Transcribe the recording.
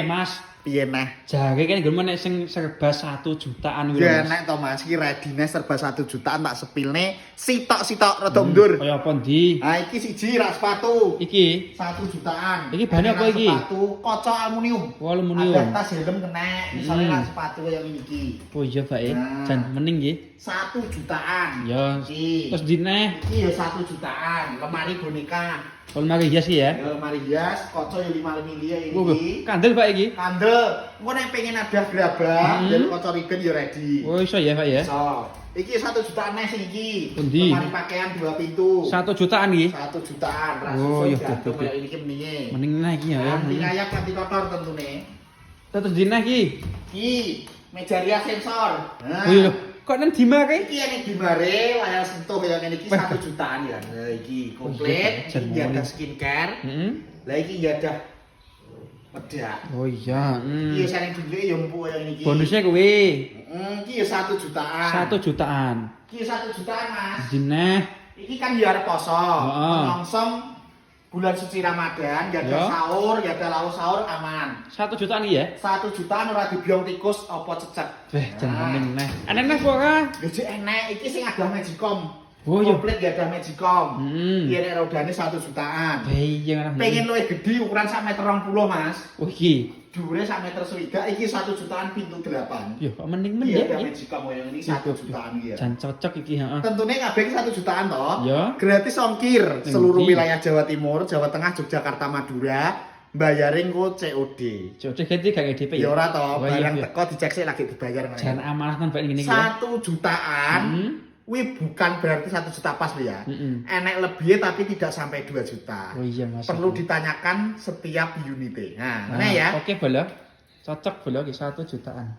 Mas, Piye neh? jare kan gue nek sing serba 1 jutaan kuwi. Ya nek to Mas, iki redine serba 1 jutaan tak sepilne sitok-sitok rada mundur. Kaya apa ndi? Ah iki siji rak sepatu. Iki 1 jutaan. Iki bahannya apa iki? Sepatu kaca aluminium. aluminium. Ada tas helm kena, misalnya rak sepatu kaya ngene iki. Oh iya, Pak. Nah. Jan mening nggih. 1 jutaan. Ya. Iki. Terus dineh Iki ya 1 jutaan. Lemari boneka. lemari hias iki ya. Ya lemari hias, kaca ya 5 mili Oh, iki. kandel Pak iki. Kandel. Engko nek pengen adah gerabah, dan kaca rigen ya ready. Oh iso ya, Pak ya. So, iki 1 jutaan nih sing iki. Pundi? Lemari pakaian 2 pintu. 1 jutaan iki. 1 jutaan. Oh, iya, gantung iya. kayak ini ki mendinge. Mending neh iki ya. Nanti ngayak nanti kotor tentune. Terus dineh iki. Iki meja rias sensor. Nah. Oh iya. Kok nang dimake? Iki yang dimare layar sentuh yang ini 1 jutaan ya. Nah, iki komplit. Jan Iki ada molen. skincare. Heeh. Lah iki ya ada wedak. Oh iya. Iki sering dulu ya empuk yang ini. Bonusnya kuwi Iki ya 1 jutaan. 1 jutaan. Iki 1 jutaan Mas. Dineh. Iki kan ya arep poso. Heeh. Menyongsong bulan suci Ramadan, ya ada Ya. sahur, ya ada lauk sahur aman. 1 jutaan iki ya. 1 jutaan ora dibiong tikus apa cecek. Jan mening neh. Enek neh kok ora? Lho cek enek iki sing ada Magicom. Oh iya. Komplit ya ada Magicom. Hmm. Iya nek rodane 1 jutaan. Iya ngono. Pengen luwih gede ukuran 1 meter 20 Mas. Oh iki. Dhuwure 1 meter swidak iki 1 jutaan pintu 8. Yo kok mending Iya ada iki. Magicom yang ini 1 jutaan iki ya. Jan cocok iki, heeh. Tentunya kabeh 1 jutaan toh. Ya. Gratis ongkir seluruh Tinggi. wilayah Jawa Timur, Jawa Tengah, Yogyakarta, Madura. Bayarin ku COD. Cocok ganti gak DP Ya ya. ora toh, Oh, iya, barang iya. teko dicek sik lagi dibayar Jan meneh. amanah kan Pak ngene iki ya. 1 jutaan. Kuwi bukan berarti 1 juta pas lho ya. Heeh. Enek lebih tapi tidak sampai 2 juta. Oh iya Mas. Perlu ditanyakan setiap unit. Nah, Nah, mana ya? Oke, boleh. Cocok boleh iki 1 jutaan.